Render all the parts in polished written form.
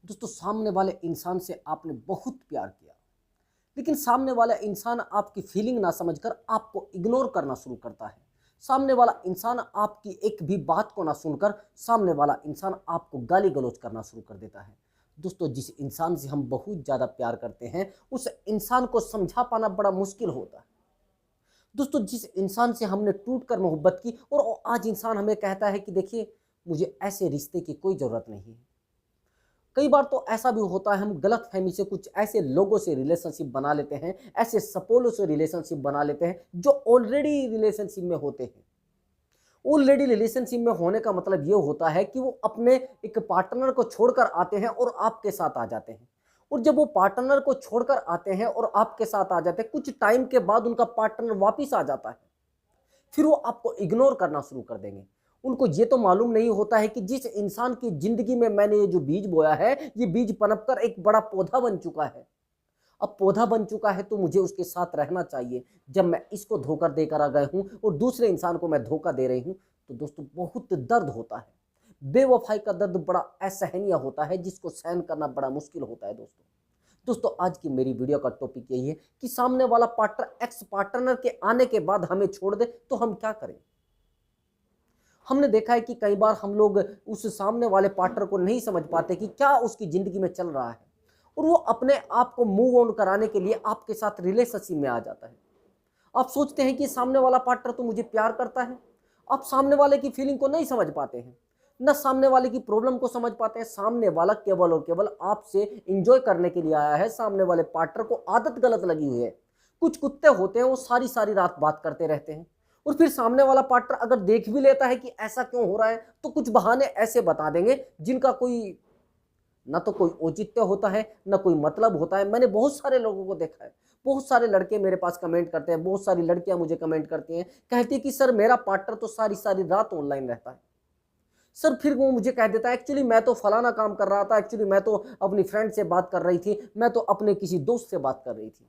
दोस्तों सामने वाले इंसान से आपने बहुत प्यार किया, लेकिन सामने वाला इंसान आपकी फीलिंग ना समझकर आपको इग्नोर करना शुरू करता है। सामने वाला इंसान आपकी एक भी बात को ना सुनकर सामने वाला इंसान आपको गाली गलौज करना शुरू कर देता है। दोस्तों जिस इंसान से हम बहुत ज़्यादा प्यार करते हैं उस इंसान को समझा पाना बड़ा मुश्किल होता है। दोस्तों जिस इंसान से हमने टूट कर मोहब्बत की और आज इंसान हमें कहता है कि देखिए मुझे ऐसे रिश्ते की कोई ज़रूरत नहीं है। कई बार तो ऐसा भी होता है, हम गलत फहमी से कुछ ऐसे लोगों से रिलेशनशिप बना लेते हैं, ऐसे सपोलों से रिलेशनशिप बना लेते हैं जो ऑलरेडी रिलेशनशिप में होते हैं। ऑलरेडी रिलेशनशिप में होने का मतलब ये होता है कि वो अपने एक पार्टनर को छोड़कर आते हैं और आपके साथ आ जाते हैं। और जब वो पार्टनर को छोड़कर आते हैं और आपके साथ आ जाते हैं, कुछ टाइम के बाद उनका पार्टनर वापिस आ जाता है, फिर वो आपको इग्नोर करना शुरू कर देंगे। उनको ये तो मालूम नहीं होता है कि जिस इंसान की जिंदगी में मैंने ये जो बीज बोया है, ये बीज पनपकर एक बड़ा पौधा बन चुका है। अब पौधा बन चुका है तो मुझे उसके साथ रहना चाहिए। जब मैं इसको धोखा देकर आ गया हूं और दूसरे इंसान को मैं धोखा दे रही हूं, तो दोस्तों बहुत दर्द होता है। बेवफाई का दर्द बड़ा असहनीय होता है, जिसको सहन करना बड़ा मुश्किल होता है। दोस्तों आज की मेरी वीडियो का टॉपिक यही है कि सामने वाला पार्टनर एक्स पार्टनर के आने के बाद हमें छोड़ दे तो हम क्या करें। हमने देखा है कि कई बार हम लोग उस सामने वाले पार्टनर को नहीं समझ पाते कि क्या उसकी जिंदगी में चल रहा है, और वो अपने आप को मूव ऑन कराने के लिए आपके साथ रिलेशनशिप में आ जाता है। आप सोचते हैं कि सामने वाला पार्टनर तो मुझे प्यार करता है। आप सामने वाले की फीलिंग को नहीं समझ पाते हैं, न सामने वाले की प्रॉब्लम को समझ पाते हैं। सामने वाला केवल और केवल आपसे इंजॉय करने के लिए आया है। सामने वाले पार्टनर को आदत गलत लगी हुई है। कुछ कुत्ते होते हैं वो सारी सारी रात बात करते रहते हैं, और फिर सामने वाला पार्टनर अगर देख भी लेता है कि ऐसा क्यों हो रहा है, तो कुछ बहाने ऐसे बता देंगे जिनका कोई ना तो कोई औचित्य होता है, ना कोई मतलब होता है। मैंने बहुत सारे लोगों को देखा है। बहुत सारे लड़के मेरे पास कमेंट करते हैं, बहुत सारी लड़कियां मुझे कमेंट करती हैं, कहती है कि सर मेरा पार्टनर तो सारी सारी रात ऑनलाइन रहता है। सर फिर वो मुझे कह देता है एक्चुअली मैं तो फलाना काम कर रहा था, एक्चुअली मैं तो अपनी फ्रेंड से बात कर रही थी, मैं तो अपने किसी दोस्त से बात कर रही थी।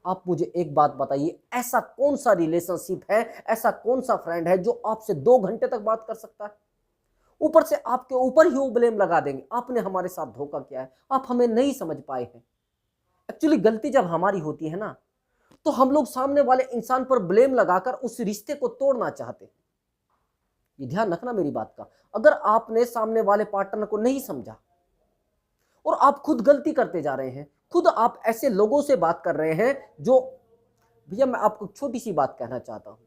आप मुझे एक बात बताइए, ऐसा कौन सा रिलेशनशिप है, ऐसा कौन सा फ्रेंड है जो आपसे 2 घंटे तक बात कर सकता है? ऊपर से आपके ऊपर ही वो ब्लेम लगा देंगे, आपने हमारे साथ धोखा किया है, आप हमें नहीं समझ पाए हैं। एक्चुअली गलती जब हमारी होती है ना, तो हम लोग सामने वाले इंसान पर ब्लेम लगाकर उस रिश्ते को तोड़ना चाहते हैं। ये ध्यान रखना मेरी बात का। अगर आपने सामने वाले पार्टनर को नहीं समझा और आप खुद गलती करते जा रहे हैं, खुद आप ऐसे लोगों से बात कर रहे हैं जो, भैया मैं आपको छोटी सी बात कहना चाहता हूं।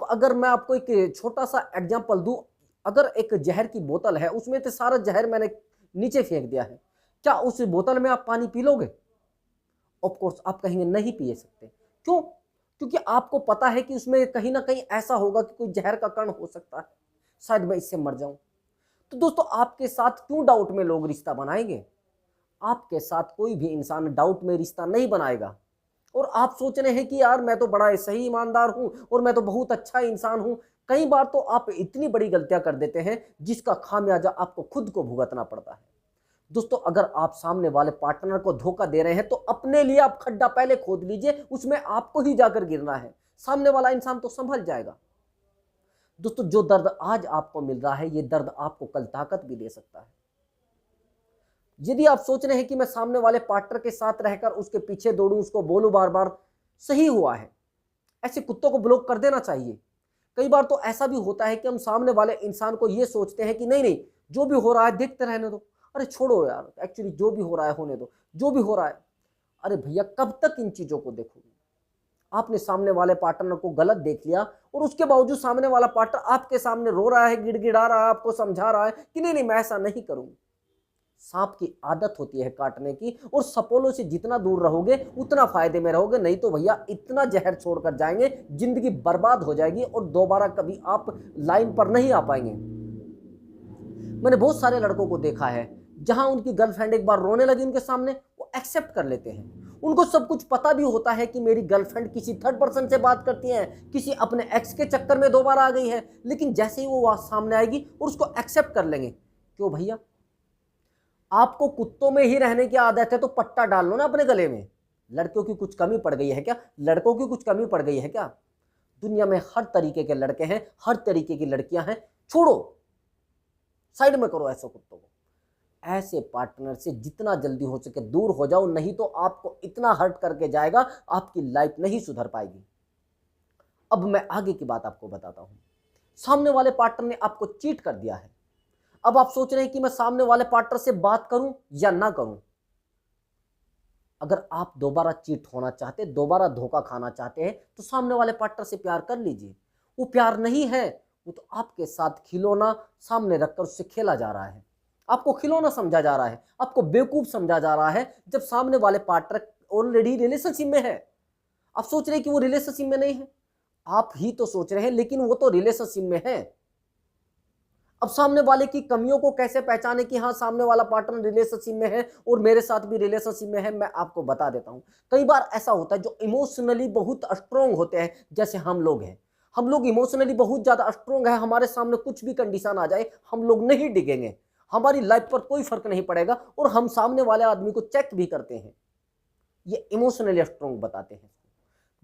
अगर मैं आपको एक छोटा सा एग्जांपल दूं, अगर एक जहर की बोतल है, उसमें से सारा जहर मैंने नीचे फेंक दिया है, क्या उस बोतल में आप पानी पी लोगे? ऑफ कोर्स आप कहेंगे नहीं पी सकते। क्यों? क्योंकि आपको पता है कि उसमें कहीं ना कहीं ऐसा होगा कि कोई जहर का कण हो सकता है, शायद मैं इससे मर जाऊं। तो दोस्तों आपके साथ क्यों डाउट में लोग रिश्ता बनाएंगे? आपके साथ कोई भी इंसान डाउट में रिश्ता नहीं बनाएगा। और आप सोच रहे हैं कि यार मैं तो बड़ा सही ईमानदार हूं और मैं तो बहुत अच्छा इंसान हूं। कई बार तो आप इतनी बड़ी गलतियां कर देते हैं जिसका खामियाजा आपको खुद को भुगतना पड़ता है। दोस्तों अगर आप सामने वाले पार्टनर को धोखा दे रहे हैं तो अपने लिए आप खड्डा पहले खोद लीजिए, उसमें आपको ही जाकर गिरना है। सामने वाला इंसान तो संभल जाएगा। दोस्तों जो दर्द आज आपको मिल रहा है, ये दर्द आपको कल ताकत भी दे सकता है। यदि आप सोच रहे हैं कि मैं सामने वाले पार्टनर के साथ रहकर उसके पीछे दौड़ूं, उसको बोलूं बार बार, सही हुआ है। ऐसे कुत्तों को ब्लॉक कर देना चाहिए। कई बार तो ऐसा भी होता है कि हम सामने वाले इंसान को ये सोचते हैं कि नहीं नहीं जो भी हो रहा है देखते रहने दो, अरे छोड़ो यार, एक्चुअली जो भी हो रहा है होने दो, जो भी हो रहा है। अरे भैया कब तक इन चीजों को देखोगे? आपने सामने वाले पार्टनर को गलत देख लिया और उसके बावजूद सामने वाला पार्टनर आपके सामने रो रहा है, गिड़गिड़ा रहा है, आपको समझा रहा है कि नहीं नहीं मैं ऐसा नहीं करूंगी। सांप की आदत होती है काटने की, और सपोलों से जितना दूर रहोगे उतना फायदे में रहोगे। नहीं तो भैया इतना जहर छोड़कर जाएंगे, जिंदगी बर्बाद हो जाएगी और दोबारा कभी आप लाइन पर नहीं आ पाएंगे। मैंने बहुत सारे लड़कों को देखा है, जहां उनकी गर्लफ्रेंड एक बार रोने लगी उनके सामने, वो एक्सेप्ट कर लेते हैं। उनको सब कुछ पता भी होता है कि मेरी गर्लफ्रेंड किसी थर्ड पर्सन से बात करती है, किसी अपने एक्स के चक्कर में दोबारा आ गई है, लेकिन जैसे ही वो सामने आएगी और उसको एक्सेप्ट कर लेंगे। क्यों भैया? आपको कुत्तों में ही रहने की आदत है तो पट्टा डाल लो ना अपने गले में। लड़कों की कुछ कमी पड़ गई है क्या? लड़कों की कुछ कमी पड़ गई है क्या? दुनिया में हर तरीके के लड़के हैं, हर तरीके की लड़कियां हैं। छोड़ो, साइड में करो ऐसे कुत्तों को। ऐसे पार्टनर से जितना जल्दी हो सके दूर हो जाओ, नहीं तो आपको इतना हर्ट करके जाएगा, आपकी लाइफ नहीं सुधर पाएगी। अब मैं आगे की बात आपको बताता हूं। सामने वाले पार्टनर ने आपको चीट कर दिया है। अब आप सोच रहे हैं कि मैं सामने वाले पार्टनर से बात करूं या ना करूं। अगर आप दोबारा चीट होना चाहते, दोबारा धोखा खाना चाहते हैं, तो सामने वाले पार्टनर से प्यार कर लीजिए। वो प्यार नहीं है, वो तो आपके साथ खिलौना सामने रखकर उससे खेला जा रहा है। आपको खिलौना समझा जा रहा है, आपको बेवकूफ समझा जा रहा है, जब सामने वाले पार्टनर ऑलरेडी रिलेशनशिप में है। आप सोच रहे हैं कि वो रिलेशनशिप में नहीं है, आप ही तो सोच रहे हैं, लेकिन वो तो रिलेशनशिप में है। अब सामने वाले की कमियों को कैसे पहचाने कि हाँ सामने वाला पार्टनर रिलेशनशिप में है और मेरे साथ भी रिलेशनशिप में है, मैं आपको बता देता हूं। कई बार ऐसा होता है जो इमोशनली बहुत स्ट्रोंग होते हैं, जैसे हम लोग हैं। हम लोग इमोशनली बहुत ज्यादा स्ट्रोंग है, हमारे सामने कुछ भी कंडीशन आ जाए हम लोग नहीं डिगेंगे, हमारी लाइफ पर कोई फर्क नहीं पड़ेगा, और हम सामने वाले आदमी को चेक भी करते हैं। ये इमोशनली स्ट्रोंग बताते हैं।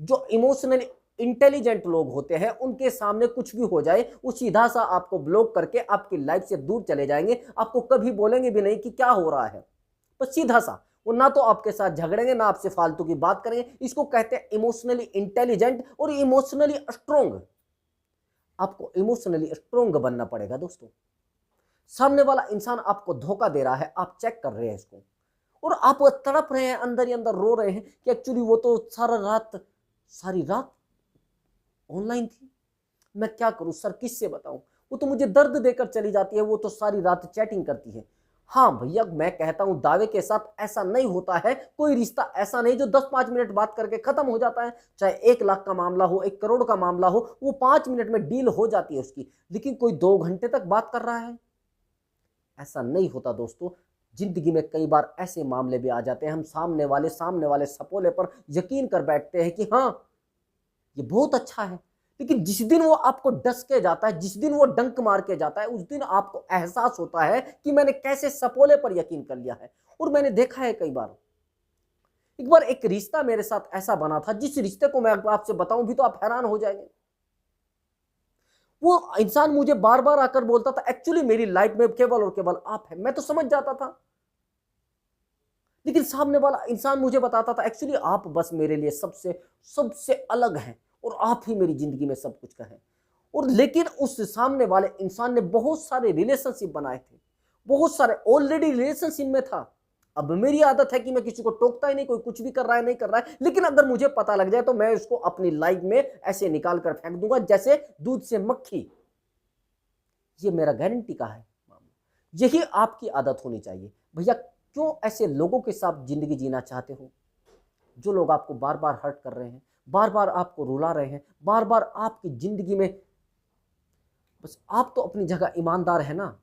जो इमोशनली इंटेलिजेंट लोग होते हैं, उनके सामने कुछ भी हो जाए वो सीधा सा आपको ब्लॉक करके आपकी लाइफ से दूर चले जाएंगे। आपको कभी बोलेंगे भी नहीं कि क्या हो रहा है, बस सीधा सा। वो ना तो आपके साथ झगड़ेंगे, ना आपसे फालतू की बात करेंगे। इसको कहते हैं इमोशनली इंटेलिजेंट और इमोशनली स्ट्रोंग। आपको इमोशनली स्ट्रोंग बनना पड़ेगा दोस्तों। सामने वाला इंसान आपको धोखा दे रहा है, आप चेक कर रहे हैं इसको, और आप तड़प रहे हैं, अंदर ही अंदर रो रहे हैं कि एक्चुअली वो तो सारी रात ऑनलाइन थी। मैं क्या करूं सर, किससे बताऊं, वो तो मुझे दर्द देकर चली जाती है, वो तो सारी रात चैटिंग करती है। हाँ भैया, मैं कहता हूं दावे के साथ ऐसा नहीं होता है। कोई रिश्ता ऐसा नहीं जो 10-5 मिनट बात करके खत्म हो जाता है। चाहे 1 लाख का मामला हो, 1 करोड़ का मामला हो, वो 5 मिनट में डील हो जाती है उसकी। लेकिन कोई 2 घंटे तक बात कर रहा है, ऐसा नहीं होता दोस्तों। जिंदगी में कई बार ऐसे मामले भी आ जाते हैं, हम सामने वाले सपोले पर यकीन कर बैठते हैं कि हाँ ये बहुत अच्छा है, लेकिन जिस दिन वो आपको डस के जाता है, जिस दिन वो डंक मार के जाता है, उस दिन आपको एहसास होता है कि मैंने कैसे सपोले पर यकीन कर लिया है। और मैंने देखा है कई बार। एक बार एक रिश्ता मेरे साथ ऐसा बना था, जिस रिश्ते को मैं आपसे बताऊं भी तो आप हैरान हो जाएंगे। वो इंसान मुझे बार बार आकर बोलता था एक्चुअली मेरी लाइफ में केवल और केवल आप है। मैं तो समझ जाता था, लेकिन सामने वाला इंसान मुझे बताता था एक्चुअली आप बस मेरे लिए सबसे अलग हैं, और आप ही मेरी जिंदगी में सब कुछ का है। और लेकिन उस सामने वाले इंसान ने बहुत सारे रिलेशनशिप बनाए थे, बहुत सारे ऑलरेडी रिलेशनशिप में था। अब मेरी आदत है कि मैं किसी को टोकता ही नहीं, कोई कुछ भी कर रहा है नहीं कर रहा है, लेकिन अगर मुझे पता लग जाए तो मैं उसको अपनी लाइफ में ऐसे निकाल कर फेंक दूंगा जैसे दूध से मक्खी। ये मेरा गारंटी का है। यही आपकी आदत होनी चाहिए भैया। क्यों ऐसे लोगों के साथ जिंदगी जीना चाहते हो, जो लोग आपको बार बार हर्ट कर रहे हैं, बार बार आपको रुला रहे हैं, बार बार आपकी जिंदगी में। बस आप तो अपनी जगह ईमानदार है ना,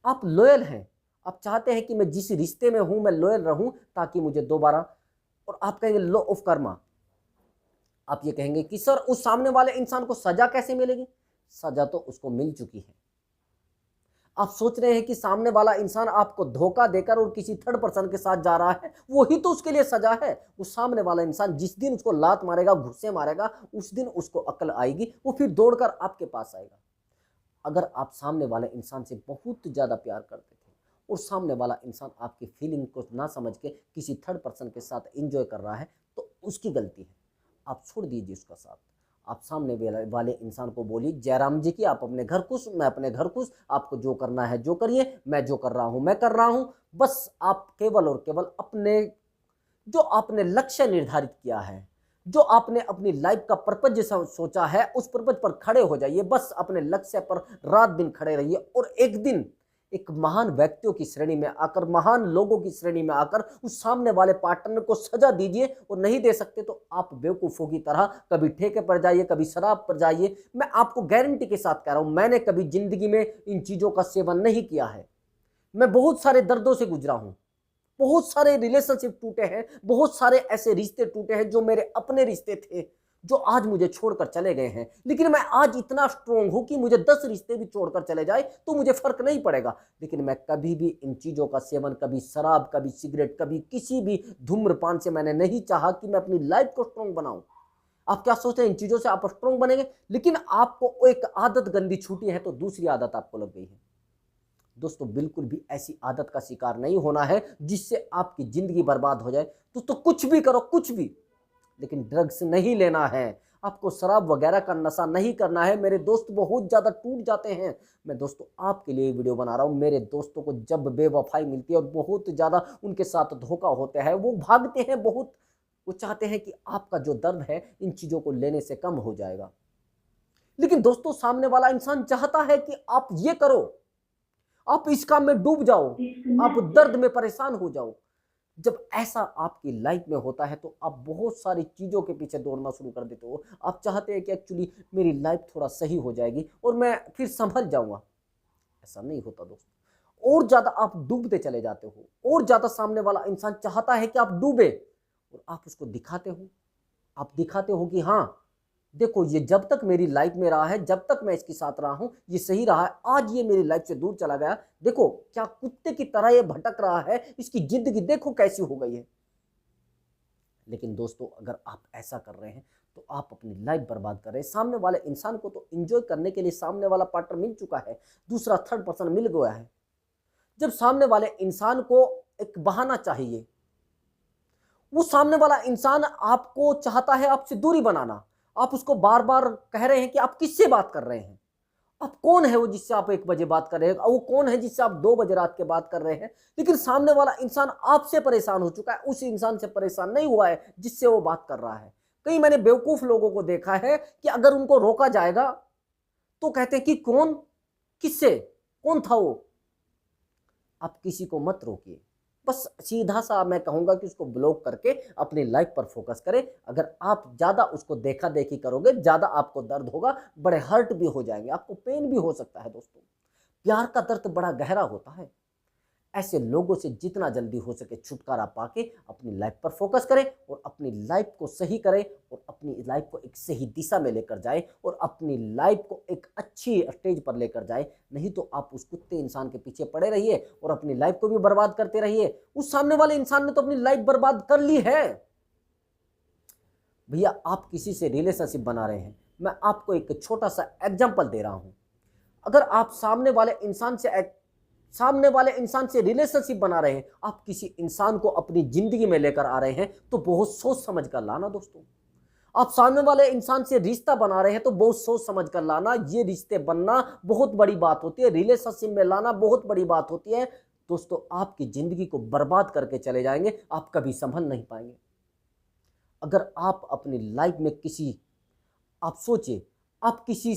आप लॉयल हैं। आप चाहते हैं कि मैं जिस रिश्ते में हूं मैं लॉयल रहूं, ताकि मुझे दोबारा। और आप कहेंगे लॉ ऑफ कर्मा, आप ये कहेंगे कि सर उस सामने वाले इंसान को सजा कैसे मिलेगी। सजा तो उसको मिल चुकी है। आप सोच रहे हैं कि सामने वाला इंसान आपको धोखा देकर और किसी थर्ड पर्सन के साथ जा रहा है, वही तो उसके लिए सजा है। वो सामने वाला इंसान जिस दिन उसको लात मारेगा, गुस्से मारेगा, उस दिन उसको अकल आएगी, वो फिर दौड़कर आपके पास आएगा। अगर आप सामने वाले इंसान से बहुत ज्यादा प्यार करते थे और सामने वाला इंसान आपकी फीलिंग को ना समझ के किसी थर्ड पर्सन के साथ एंजॉय कर रहा है, तो उसकी गलती है। आप छोड़ दीजिए उसका साथ। आप सामने वाले इंसान को बोलिए जयराम जी की आप अपने घर खुश, मैं अपने घर खुश, आपको जो करना है जो करिए, मैं जो कर रहा हूं मैं कर रहा हूं। बस आप केवल और केवल अपने जो आपने लक्ष्य निर्धारित किया है, जो आपने अपनी लाइफ का पर्पज जैसा सोचा है, उस पर्पज पर खड़े हो जाइए। बस अपने लक्ष्य पर रात दिन खड़े रहिए, और एक दिन एक महान व्यक्तियों की श्रेणी में आकर, महान लोगों की श्रेणी में आकर उस सामने वाले पार्टनर को सजा दीजिए। और नहीं दे सकते तो आप बेवकूफों की तरह कभी ठेके पर जाइए, कभी शराब पर जाइए। मैं आपको गारंटी के साथ कह रहा हूं, मैंने कभी जिंदगी में इन चीजों का सेवन नहीं किया है। मैं बहुत सारे दर्दों से गुजरा हूं, बहुत सारे रिलेशनशिप टूटे हैं, बहुत सारे ऐसे रिश्ते टूटे हैं जो मेरे अपने रिश्ते थे, जो आज मुझे छोड़कर चले गए हैं। लेकिन मैं आज इतना स्ट्रोंग हूं कि मुझे 10 रिश्ते भी छोड़कर चले जाए तो मुझे फर्क नहीं पड़ेगा। लेकिन मैं कभी भी इन चीजों का सेवन, कभी शराब, कभी सिगरेट, कभी किसी भी धूम्रपान से मैंने नहीं चाहा कि मैं अपनी लाइफ को स्ट्रोंग बनाऊं। आप क्या सोचते हैं इन चीजों से आप स्ट्रोंग बनेंगे? लेकिन आपको एक आदत गंदी छूटी है तो दूसरी आदत आपको लग गई है। दोस्तों बिल्कुल भी ऐसी आदत का शिकार नहीं होना है जिससे आपकी ज़िंदगी बर्बाद हो जाए। दोस्तों कुछ भी करो, कुछ भी, लेकिन ड्रग्स नहीं लेना है, आपको शराब वगैरह का नशा नहीं करना है। मेरे दोस्त बहुत ज़्यादा टूट जाते हैं। मैं दोस्तों आपके लिए वीडियो बना रहा हूँ। मेरे दोस्तों को जब बेवफाई मिलती है और बहुत ज़्यादा उनके साथ धोखा होता है, वो भागते हैं बहुत। वो चाहते हैं कि आपका जो दर्द है इन चीज़ों को लेने से कम हो जाएगा। लेकिन दोस्तों सामने वाला इंसान चाहता है कि आप ये करो, आप इस काम में डूब जाओ, आप दर्द में परेशान हो जाओ। जब ऐसा आपकी लाइफ में होता है तो आप बहुत सारी चीज़ों के पीछे दौड़ना शुरू कर देते हो। आप चाहते हैं कि एक्चुअली मेरी लाइफ थोड़ा सही हो जाएगी और मैं फिर संभल जाऊंगा। ऐसा नहीं होता दोस्तों, और ज़्यादा आप डूबते चले जाते हो, और ज़्यादा सामने वाला इंसान चाहता है कि आप डूबे, और आप उसको दिखाते हो, आप दिखाते हो कि हाँ देखो ये जब तक मेरी लाइफ में रहा है, जब तक मैं इसके साथ रहा हूं, ये सही रहा है। आज ये मेरी लाइफ से दूर चला गया, देखो क्या कुत्ते की तरह ये भटक रहा है, इसकी जिंदगी देखो कैसी हो गई है। लेकिन दोस्तों अगर आप ऐसा कर रहे हैं तो आप अपनी लाइफ बर्बाद कर रहे हैं। सामने वाले इंसान को तो एंजॉय करने के लिए सामने वाला पार्टनर मिल चुका है, दूसरा थर्ड पर्सन मिल गया है। जब सामने वाले इंसान को एक बहाना चाहिए, वो सामने वाला इंसान आपको चाहता है आपसे दूरी बनाना। आप उसको बार बार कह रहे हैं कि आप किससे बात कर रहे हैं, आप कौन है वो जिससे आप 1 बजे बात कर रहे हैं, वो कौन है जिससे आप 2 बजे रात के बात कर रहे हैं। लेकिन सामने वाला इंसान आपसे परेशान हो चुका है, उस इंसान से परेशान नहीं हुआ है जिससे वो बात कर रहा है। कई मैंने बेवकूफ लोगों को देखा है कि अगर उनको रोका जाएगा तो कहते हैं कि कौन, किससे, कौन था वो। आप किसी को मत रोकिए, बस सीधा सा मैं कहूंगा कि उसको ब्लॉक करके अपनी लाइफ पर फोकस करें। अगर आप ज़्यादा उसको देखा देखी करोगे, ज़्यादा आपको दर्द होगा, बड़े हर्ट भी हो जाएंगे, आपको पेन भी हो सकता है। दोस्तों प्यार का दर्द बड़ा गहरा होता है। ऐसे लोगों से जितना जल्दी हो सके छुटकारा पाके अपनी लाइफ पर फोकस करें और अपनी लाइफ को सही करें और अपनी लाइफ को एक सही दिशा में लेकर जाए और अपनी लाइफ को एक अच्छी स्टेज पर लेकर जाए। नहीं तो आप उस कुत्ते इंसान के पीछे पड़े रहिए और अपनी लाइफ को भी बर्बाद करते रहिए। उस सामने वाले इंसान ने तो अपनी लाइफ बर्बाद कर ली है। भैया आप किसी से रिलेशनशिप बना रहे हैं, मैं आपको एक छोटा सा एग्जाम्पल दे रहा हूं। अगर आप सामने वाले इंसान से रिलेशनशिप बना रहे हैं, आप किसी इंसान को अपनी जिंदगी में लेकर आ रहे हैं तो बहुत सोच समझ कर लाना। दोस्तों आप सामने वाले इंसान से रिश्ता बना रहे हैं तो बहुत सोच समझ कर लाना। ये रिश्ते बनना बहुत बड़ी बात होती है, रिलेशनशिप में लाना बहुत बड़ी बात होती है। दोस्तों आपकी जिंदगी को बर्बाद करके चले जाएंगे, आप कभी संभल नहीं पाएंगे। अगर आप अपनी लाइफ में आप सोचिए, आप किसी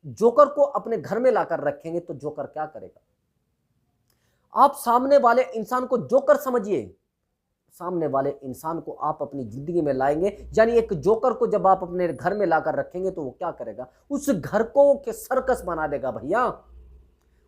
जोकर को अपने घर में लाकर रखेंगे तो जोकर क्या करेगा। आप सामने वाले इंसान को जोकर समझिए, सामने वाले इंसान को आप अपनी जिंदगी में लाएंगे, यानी एक जोकर को जब आप अपने घर में लाकर रखेंगे तो वो क्या करेगा, उस घर को सर्कस बना देगा। भैया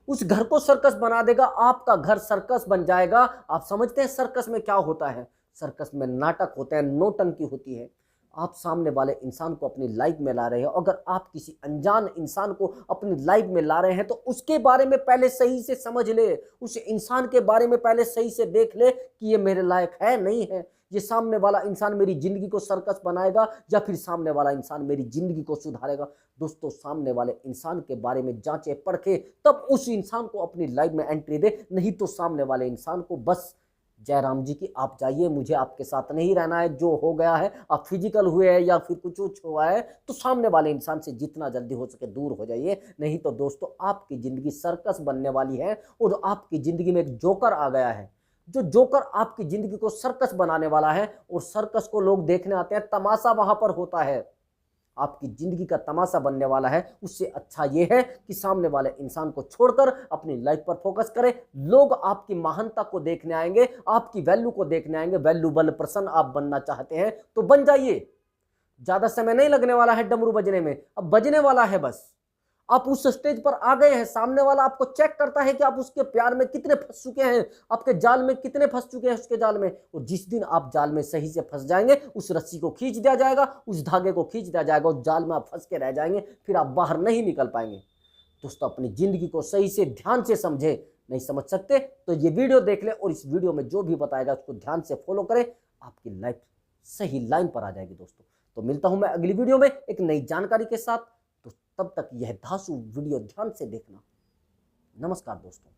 उस घर को सर्कस बना देगा, आपका घर सर्कस बन जाएगा। आप समझते हैं सर्कस में क्या होता है, सर्कस में नाटक होते हैं, नौटंकी होती है। आप सामने वाले इंसान को अपनी लाइफ में ला रहे हो, अगर आप किसी अनजान इंसान को अपनी लाइफ में ला रहे हैं तो उसके बारे में पहले सही से समझ ले, उस इंसान के बारे में पहले सही से देख ले कि ये मेरे लायक है नहीं है, ये सामने वाला इंसान मेरी जिंदगी को सर्कस बनाएगा या फिर सामने वाला इंसान मेरी जिंदगी को सुधारेगा। दोस्तों सामने वाले इंसान के बारे में जांचे परखे तब उस इंसान को अपनी लाइफ में एंट्री दे। नहीं तो सामने वाले इंसान को बस जयराम जी की आप जाइए, मुझे आपके साथ नहीं रहना है, जो हो गया है, आप फिजिकल हुए हैं या फिर कुछ हुआ है तो सामने वाले इंसान से जितना जल्दी हो सके दूर हो जाइए। नहीं तो दोस्तों आपकी जिंदगी सर्कस बनने वाली है और आपकी जिंदगी में एक जोकर आ गया है, जो जोकर आपकी जिंदगी को सर्कस बनाने वाला है। और सर्कस को लोग देखने आते हैं, तमाशा वहां पर होता है, आपकी जिंदगी का तमाशा बनने वाला है। उससे अच्छा यह है कि सामने वाले इंसान को छोड़कर अपनी लाइफ पर फोकस करें। लोग आपकी महानता को देखने आएंगे, आपकी वैल्यू को देखने आएंगे। वैल्यूबल पर्सन आप बनना चाहते हैं तो बन जाइए, ज्यादा समय नहीं लगने वाला है डमरू बजने में, अब बजने वाला है बस। आप उस स्टेज पर आ गए हैं, सामने वाला आपको चेक करता है कि आप उसके प्यार में कितने फंस चुके हैं, आपके जाल में कितने फंस चुके हैं उसके जाल में। और जिस दिन आप जाल में सही से फंस जाएंगे, उस रस्सी को खींच दिया जाएगा, उस धागे को खींच दिया जाएगा, उस जाल में आप फंस के रह जाएंगे, फिर आप बाहर नहीं निकल पाएंगे। दोस्तों अपनी जिंदगी को सही से ध्यान से समझे, नहीं समझ सकते तो ये वीडियो देख ले और इस वीडियो में जो भी बताएगा उसको ध्यान से फॉलो करें, आपकी लाइफ सही लाइन पर आ जाएगी। दोस्तों तो मिलता हूं मैं अगली वीडियो में एक नई जानकारी के साथ। तो तब तक यह धांसू वीडियो ध्यान से देखना। नमस्कार दोस्तों।